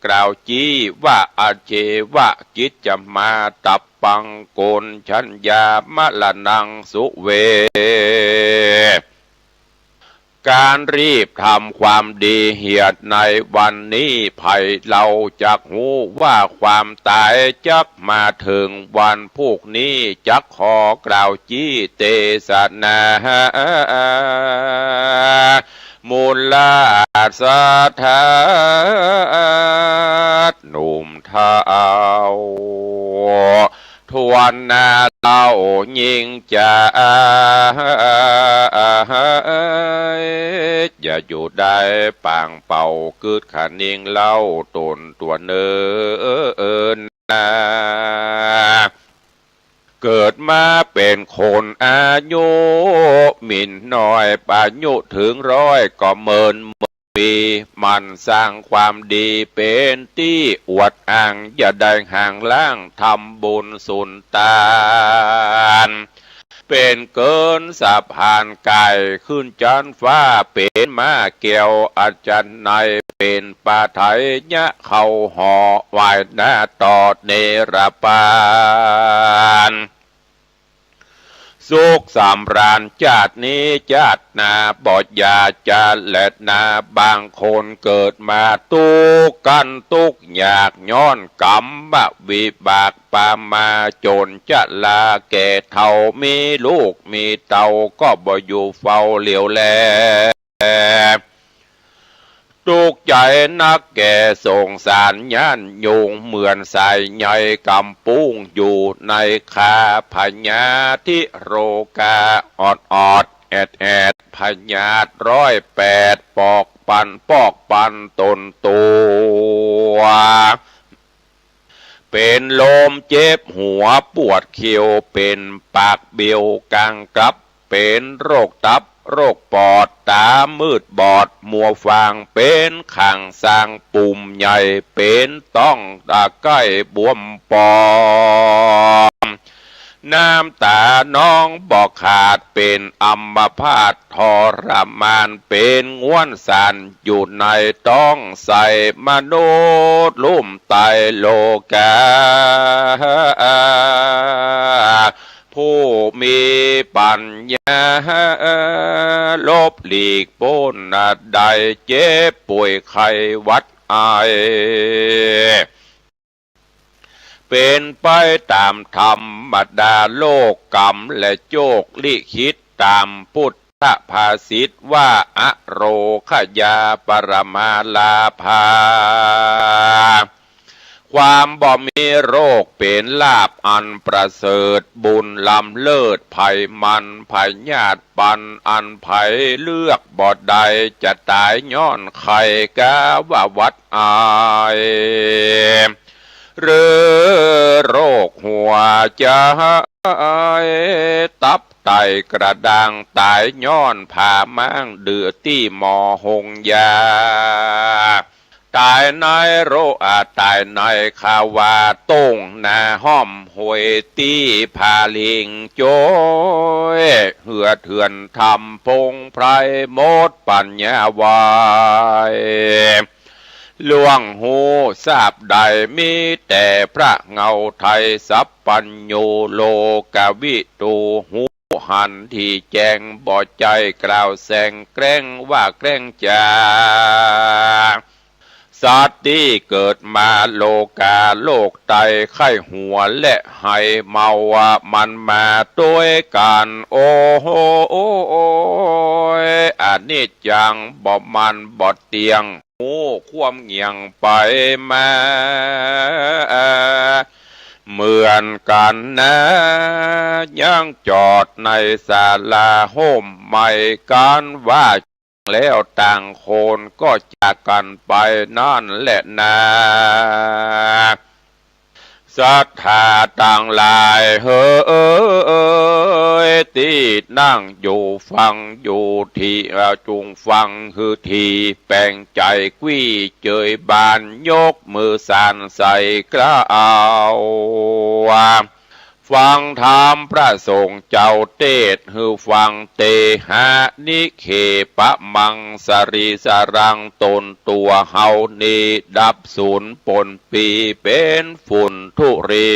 กล่าวจี้ว่าอาเจวะกิจจะมาตับปังโกนชัญญามะละนังสุเวการรีบทำความดีเหียดในวันนี้ภัยเราจักหูว่าความตายจักมาถึงวันพวกนี้จักขอกล่าวจี้เตสนามูลาสาธาหนุ่มเท้าทวนนาเต้ายิงจะอย่าอยู่ได้ปางเป่าเกิดขันยิงเล่าตนตัวเนินนาเกิดมาเป็นคนอายุมินน้อยอายุถึง100ก็เมินปีมันสร้างความดีเป็นที่อวดอ้างอย่าได้ห่างล่างทำบุญสุนตานเป็นเกินสะพานไก่ขึ้นจันฟ้าเป็นมาเกี่ยวอาจารย์ในเป็นปาไทยยะเข้าห่อวายหน้าตอดเนรปานสุขสำราญชาตินี้ชาติหน้าบอดยาจาและนาบางคนเกิดมาตุกกันทุกอยากย้อนกรรมวิบากปามาจนจะลาแก่เท่ามีลูกมีเต่าก็บ่อยู่เฝ้าเหลียวแลทุกใจนักแก่สงสารย่านยุงเหมือนสายใหญ่กำปุ้งอยู่ในคาพญาทิโรกาอดแอดพญา108ปอกปันตนตัวเป็นลมเจ็บหัวปวดเขียวเป็นปากเบี้ยวกลางกลับเป็นโรคตับโรคปอดตามืดบอดมัวฟางเป็นข่างสร้างปุ่มใหญ่เป็นต้องตาใกล้บวมปอมน้ำตาน้องบอกขาดเป็นอัมพาตทรมานเป็นง่วนสันอยู่ในต้องใส่มนุษย์ลุ่มไตโลกาผู้มีปัญญาลบหลีกพ้นใดเจ็บป่วยไข้หวัดไอ เป็นไปตามธรรมดาโลกกรรมและโจกลิขิตตามพุทธภาษิตว่าอโรคยาปรมาลาภาความบ่มีโรคเป็นลาภอันประเสริฐบุญลำเลิศภัยมันภัยญาติปันอันภัยเลือกบ่ใดจะตายย้อนไข่กาว่าวัดอายหรือโรคหัวใจตับไตกระดังตายย้อนผ่ามั่งเดือที่หมอหงยาตายในโรอาตายในขาวาต้งนาห้อมหวยตีพาลิงโจยเหือเถื่อนทำพงไพรโมดปัญญาวายล่วงหูทราบใดมีแต่พระเงาไทยสัพปัญโยโลกวิตูหูหันที่แจงบ่ใจกล่าวแสงแกล้งว่าแกล้งจาสัตว์ที่เกิดมาโลกาโลกไตไข้หัวและให้เมาว่ามันมาด้วยกันโอ้โหอันนี้จังบ่มันบ่เตียงหูความเงียงไปมาเหมือนกันนะยังจอดในศาลาโฮมใหม่การว่าแล้วต่างคนก็จากกันไปนั่นแหละนะศรัทธาต่างหลายเฮ้ยที่นั่งอยู่ฟังอยู่ที่จุงฟังคือที่แปลงใจกี้เจยบานยกมือสานใส่กระเอาฟังธรรมพระสงฆ์เจ้าเทศฮือฟังเตหะนิเคปะมังสรีสรังตนตัวเฮานีดับสูญปนปีเป็นฝุ่นทุรี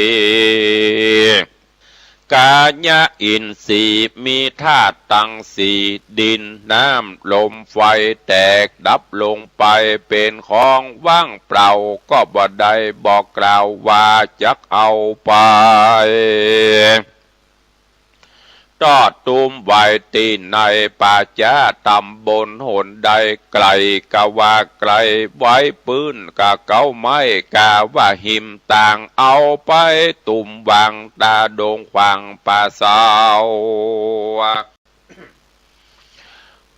กาญะอินทรีย์มีธาตุตั้งสี่ดินน้ำลมไฟแตกดับลงไปเป็นของว่างเปล่าก็บ่ได้บอกกล่าวว่าจักเอาไปตอดตุมไว้ตีในป่าจ้าตำบลหนใดไกลกะว่าไกลไว้ปืนกะเก้าไม้กะว่าหิมต่างเอาไปตุ่มวางตาดงขวางป่าสาว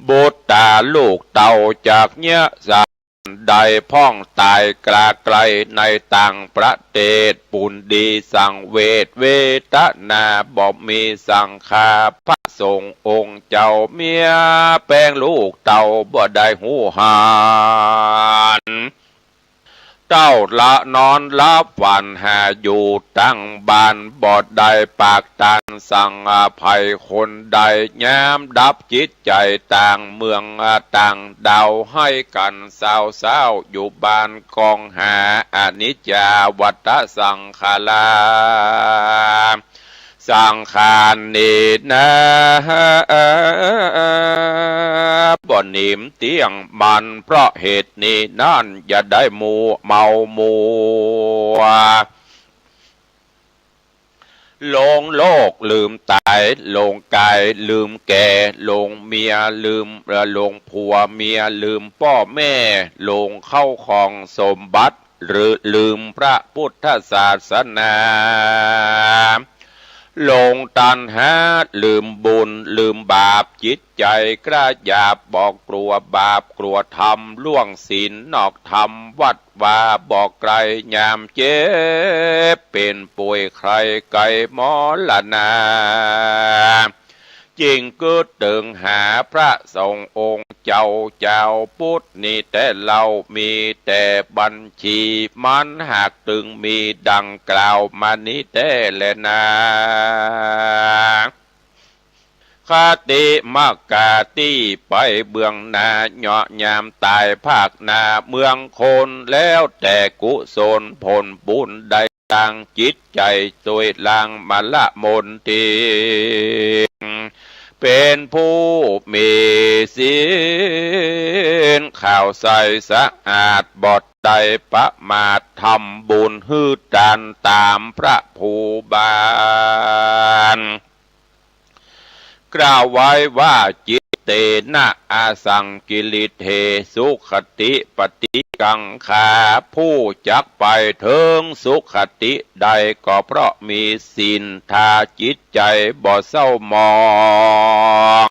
บุตรตาลูกเต่าจากเนี้ยได้พ่องตายกลาไกลในต่างประเทศปุณดีสั่งเวทเวทนาบอกมีสั่งคาพระสงฆ์องค์เจ้าเมียแป้งลูกเต่าบ่ได้หูหานเจ้าละนอนลับฝันหาอยู่ตั้งบ้านบ่ได้ปากตันสั่งอภัยคนใดย้มดับจิตใจต่างเมืองต่างดาวให้กันเศร้าอยู่บ้านกองหาอนิจจาวัฏสังขาราสังขารนี้นะบ่หนิมเตียงมันเพราะเหตุนี้นั่นอย่าได้มัวเมามัวลงโลกลืมตายลงกายลืมแก่ลงเมียลืมลงผัวเมียลืมพ่อแม่ลงเข้าของสมบัติหรือลืมพระพุทธศาสนาลงตันหาลืมบุญลืมบาปจิตใจกระหยาบบอกกลัวบาปกลัวธรรมล่วงศีลนอกธรรมวัดว่าบอกไกลยามเจ็บเป็นป่วยใครไกลหมอละนาจริงก็ตึงหาพระสงฆ์องค์เจ้าพุทธนี่แต่เรามีแต่บัญชีมันหากตึงมีดังกล่าวมานี้แต่แลนาคติมากาตีไปเบื้องหน้าเหาะยามตายภาคหน้าเมืองคนแล้วแต่กุศลผลบุญใดต่างจิตใจสวยลางมาละมนตีเป็นผู้มีศีลข่าวใสสะอาดบดใด ใดประมาททำบุญฮืดดันตามพระภูบาลกล่าวไว้ว่าจิตเตนะอาสังกิริเทสุขติปฏิกังขาผู้จักไปถึงสุขติใดก็เพราะมีศีลทาจิตใจบ่เศร้าหมอง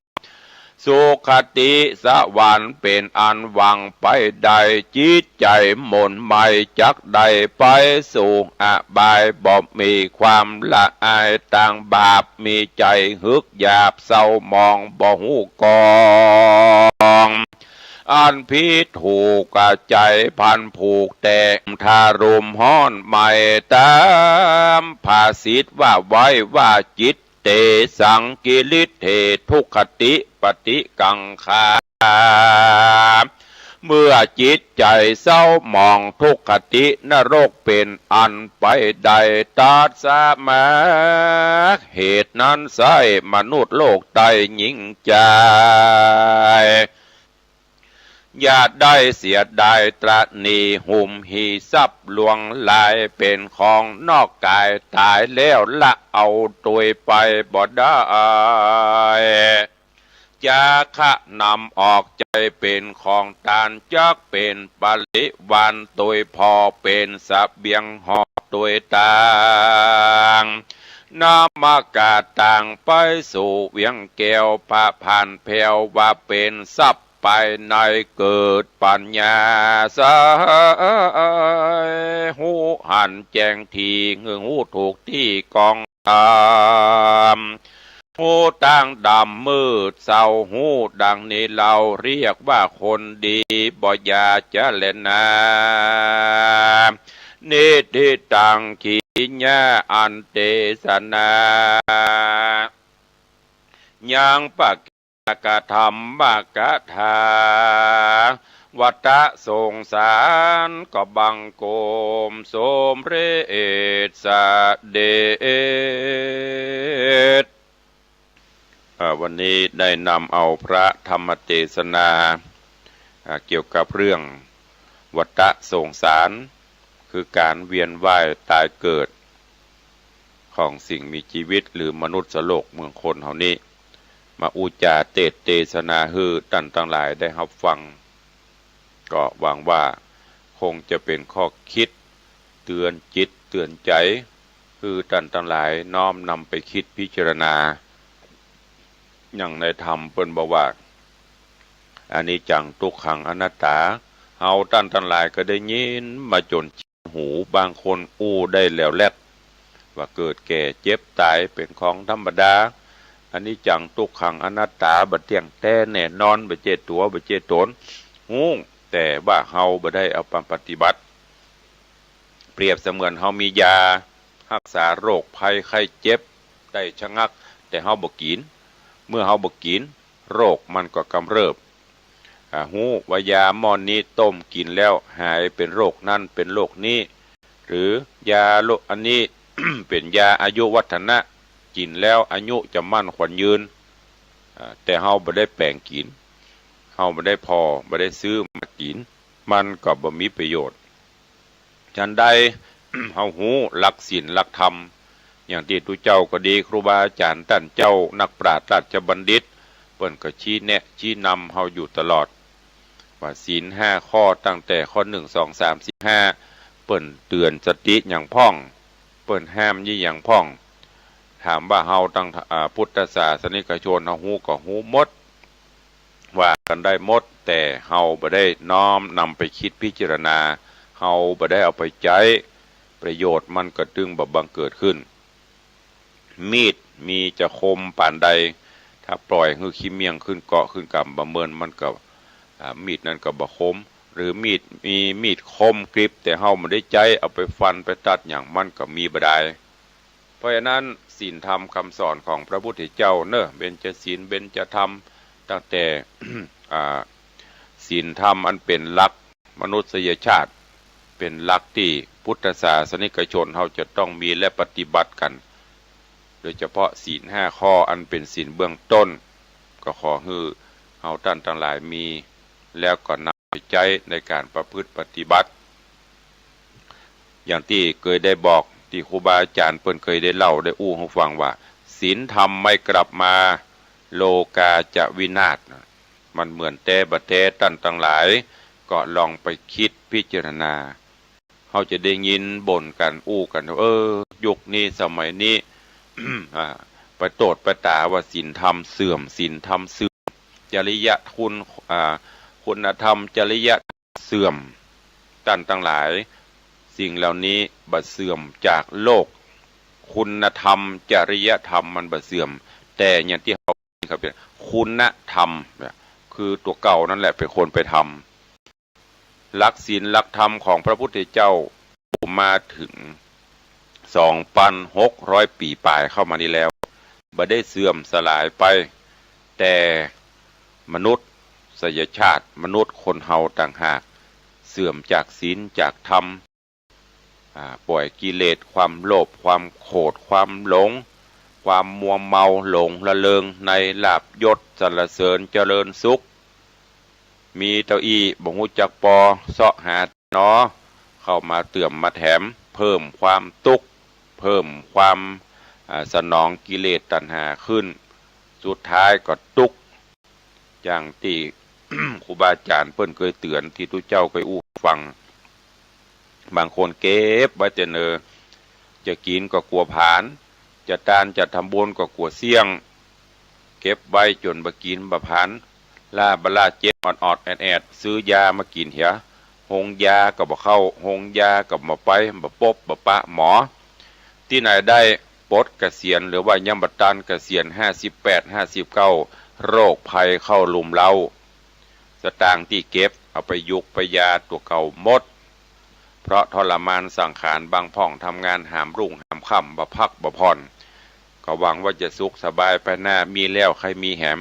สุขติสวรรค์เป็นอันหวังไปใดจิตใจหม่นไม่จักใดไปสู่อบายบ่มีความละอายต่างบาปมีใจฮึกหยาบเศร้ามองบ่หูกองอันพิษถูกกะใจพันผูกแต่ทารุมห้อนไม่ตามภาษิตว่าไว้ว่าจิตเตสังกิริเททุกขติปฏิกังขาเมื่อจิตใจเศร้ามองทุกขตินรกเป็นอันไปใดตัดสมาเหตุนั้นใส่มนุษย์โลกใดยิ่งใจอย่าได้เสียดายตระหนีหุ่มหีทรัพย์ลวงลายเป็นของนอกกายตายแล้วละเอาตัวไปบ่ได้จะขะนำออกใจเป็นของตานจักเป็นปริวันตัวพอเป็นสเบียงหอบตัวต่างนามากาต่างไปสู่เวียงแก้วพระผ่านแผ่วว่าเป็นทรัพย์ไปในเกิดปัญญาสายหูหันแจงทีเงือหูถูกที่กองตามหูตั้งดำมืดเศร้าหูดังนี้เราเรียกว่าคนดีบ่อยาจะเล่นนานิทิตังขีญาอันเตสนายังปักกะธรรมบากะทาวัตะสงสารก็บังโกมโสมเรศสะเดชวันนี้ได้นำเอาพระธรรมเทศนาเกี่ยวกับเรื่องวัฏสงสารคือการเวียนว่ายตายเกิดของสิ่งมีชีวิตหรือมนุษย์โลกเมืองคนเฮานี้มาอุจาเทศนาฮือท่านทั้งหลายได้รับฟังก็หวังว่าคงจะเป็นข้อคิดเตือนจิตเตือนใจคือท่านทั้งหลายน้อมนำไปคิดพิจารณาอย่างในธรรมเพิ่นบอกว่าอานิจจังทุกขังอนัตตาเฮาท่านทั้งหลายก็ได้ยินมาจนหูบางคนอู้ได้แล้วแลดว่าเกิดแก่เจ็บตายเป็นของธรรมดาอันนี้จังทุกขังอนัตตาบ่เที่ยงแท้แน่นอนบ่เจตัวบ่เจตนฮู้แต่ว่าเฮาบ่ได้เอาปฏิบัติเปรียบเสมือนเฮามียารักษาโรคภัยไข้เจ็บได้ชะงักแต่เฮาบ่กินเมื่อเฮาบ่กินโรคมันก็กำเริบฮู้ว่ายาหม้อนี้ต้มกินแล้วหายเป็นโรคนั้นเป็นโรคนี้หรือยาโรคอันนี้ เป็นยาอายุวัฒนะกินแล้วอายุจะมั่นขวัญยืนแต่เฮาบ่ได้แปลงกินเฮาบ่ได้พอบ่ได้ซื้อมากินมันก็บ่มีประโยชน์ฉันใด เฮาฮู้หลักศีลหลักธรรมอย่างที่ทุเจ้าก็ดีครูบาอาจารย์ท่านเจ้านักปราชญ์ราชบัณฑิตเปิ้นก็ชี้แนะชี้นำเฮาอยู่ตลอดว่าศีล5ข้อตั้งแต่ข้อ1 2 3 4 5เปิ้นเตือนสติอย่างพ่องเปิ้นห้ามยี่อย่างพ่องถามว่าเฮาตั้งพุทธศาสนิกชนเฮาฮู้ก็ฮู้หมดว่ากันได้หมดแต่เฮาบ่ได้น้อมนำไปคิดพิจารณาเฮาบ่ได้เอาไปใช้ประโยชน์มันก็จึงบ่บังเกิดขึ้นมีดมีจะคมปานใดถ้าปล่อยให้ขี้เมียงขึ้นเกาะขึ้นกำประเมินมันก็มีดนั้นก็บ่คมหรือมีดมีมีดคมกริบแต่เฮาบ่ได้ใจเอาไปฟันไปตัดอย่างมันก็มีบ่ได้เพราะฉะนั้นศีลธรรมคำสอนของพระพุทธเจ้าเนอะเบญจศีลเบญจธรรมตั้งแต่ ศีลธรรมอันเป็นหลักมนุษยชาติเป็นหลักที่พุทธศาสนิกชนเฮาจะต้องมีและปฏิบัติกันโดยเฉพาะศีล5ข้ออันเป็นศีลเบื้องต้นก็ขอให้เฮาท่านทั้งหลายมีแล้วก็นำไปใช้ในการประพฤติปฏิบัติ อย่างที่เคยได้บอกที่ครูบาอาจารย์เปิ้นเคยได้เล่าได้อู้ให้ฟังว่าศีลธรรมไม่กลับมาโลกาจะวินาศมันเหมือนแต่บะแต่ตั้นทั้งหลายก็ลองไปคิดพิจารณาเขาจะได้ยินบ่นกันอู้กันยุคนี้สมัยนี้ ไปโตดไปตาว่าศีลธรรมเสื่อมศีลธรรมเสื่อมจริยคุณธรรมจริยธรรมเสื่อมตั้นทั้งหลายสิ่งเหล่านี้บัดเสื่อมจากโลกคุณธรรมจริยธรรมมันบัดเสื่อมแต่อย่างที่เขาครับคุณธรรมคือตัวเก่านั่นแหละเป็นคนไปทำหลักศีลหลักธรรมของพระพุทธเจ้ามาถึง 2,600 ปีปลายเข้ามานี้แล้วบ่ได้เสื่อมสลายไปแต่มนุษย์สยชาติมนุษย์คนเฮาต่างหากเสื่อมจากศีลจากธรรมปล่อยกิเลสความโลภความโกรธความหลงความมัวเมาหลงละเลงในลาภยศสรรเสริญเจริญสุขมีเต้าอี้บ่ฮู้จักปอเสาะหาหนอเข้ามาเติมมาแถมเพิ่มความทุกข์เพิ่มความสนองกิเลสตัณหาขึ้นสุดท้ายก็ทุกข์อย่างที่ ครูบาอาจารย์เพิ่นเคยเตือนที่ทุกเจ้าเคยอู้ฟังบางคนเก็บไว้แต่เนอจะกินก็กลัวผานจะทานจะทำบุญก็กลัวเสี่ยงเก็บไว้จนบ่กินบ่ผานลาบลาเจ็บอดแอดซื้อยามากินเหียหงยาก็บ่เข้าหงยาก็บ่ไปบ่ปบบ่ปะหมอที่ไหนได้ปลดเกษียณหรือว่ายามบัดตันเกษียณ58 59โรคภัยเข้าลุมเล้าสตางค์ที่เก็บเอาไปยุกไปยาตัวเก่าหมดเพราะทรมานสังขารบางพ่องทำงานหามรุ่งหามค่ำบ่พักบ่ผ่อนก็หวังว่าจะสุขสบายไปหน้ามีแล้วใครมีแหม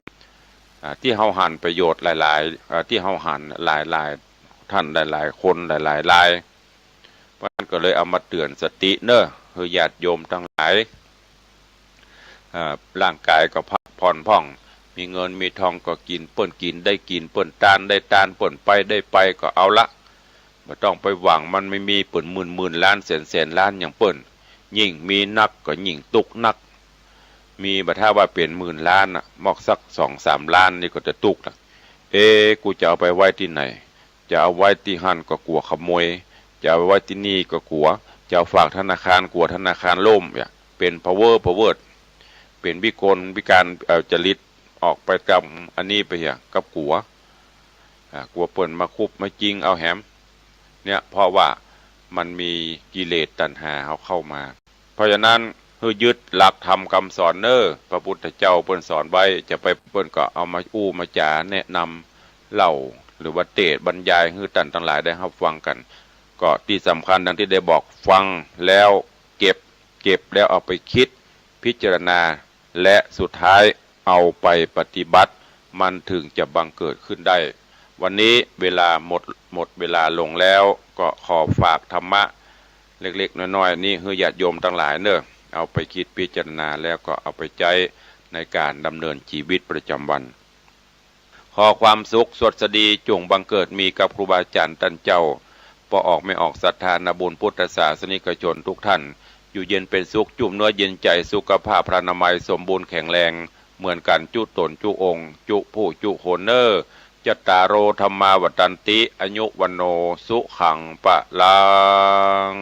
ที่เฮาหันประโยชน์หลายๆที่เฮาหันหลายๆท่านหลายๆคนหลายๆรายเพราะนั้นก็เลยเอามาเตือนสติเนอะคือญาติโยมทั้งหลายร่างกายก็พักผ่อนพ่องมีเงินมีทองก็กินเปิ้นกินได้กินเปิ้นตานได้ตานเปิ้นไปได้ไปก็เอาละไม่ต้องไปหวังมันไม่มีเปิ้นหมื่นล้านแสนล้านอย่างเปิ้นยิ่งมีนักก็ยิ่งตุกนักมีบัดถ้าว่าเปลี่ยนหมื่นล้านน่ะมอกสัก 2-3 ล้านนี่ก็จะตุกละกูจะเอาไปไว้ที่ไหนจะเอาไว้ที่หั่นก็กลัวขโมยจะเอาไว้ที่นี่ก็กลัวจะเอาฝากธนาคารกลัวธนาคารล่มเนี่ยเป็น power เป็นวิกลวิการจริตออกไปกับอันนี้ไปอย่างกับกลัวเปิ่นมาคุบมาจริงเอาแหมเนี่ยเพราะว่ามันมีกิเลสตัณหาเข้ามาเพราะฉะนั้นคือยึดหลักธรรมคำสอนพระพุทธเจ้าเปิ้นสอนไว้จะไปเปิ้นก็เอามาอู้มาจาแนะนำเล่าหรือว่าเทศบรรยายให้ท่านทั้งหลายได้รับฟังกันก็ที่สำคัญดังที่ได้บอกฟังแล้วเก็บแล้วเอาไปคิดพิจารณาและสุดท้ายเอาไปปฏิบัติมันถึงจะบังเกิดขึ้นได้วันนี้เวลาหมดเวลาลงแล้วก็ขอฝากธรรมะเล็กๆน้อยๆนี่คือญาติโยมทั้งหลายเนอะเอาไปคิดพิจารณาแล้วก็เอาไปใช้ในการดำเนินชีวิตประจำวันขอความสุขสดสดีจงบังเกิดมีกับครูบาอาจารย์ท่านเจ้าพอออกไม่ออกศรัทธานาบุญพุทธศาสนิกชนทุกท่านอยู่เย็นเป็นสุขจุ่มเนื้อเย็นใจสุขภาพพระนามัยสมบูรณ์แข็งแรงเหมือนกันจุตนจุองค์จุผู้จุโคนเนอร์จัตตารโอธรรมาวัตันติอายุวันโนสุขังปะลัง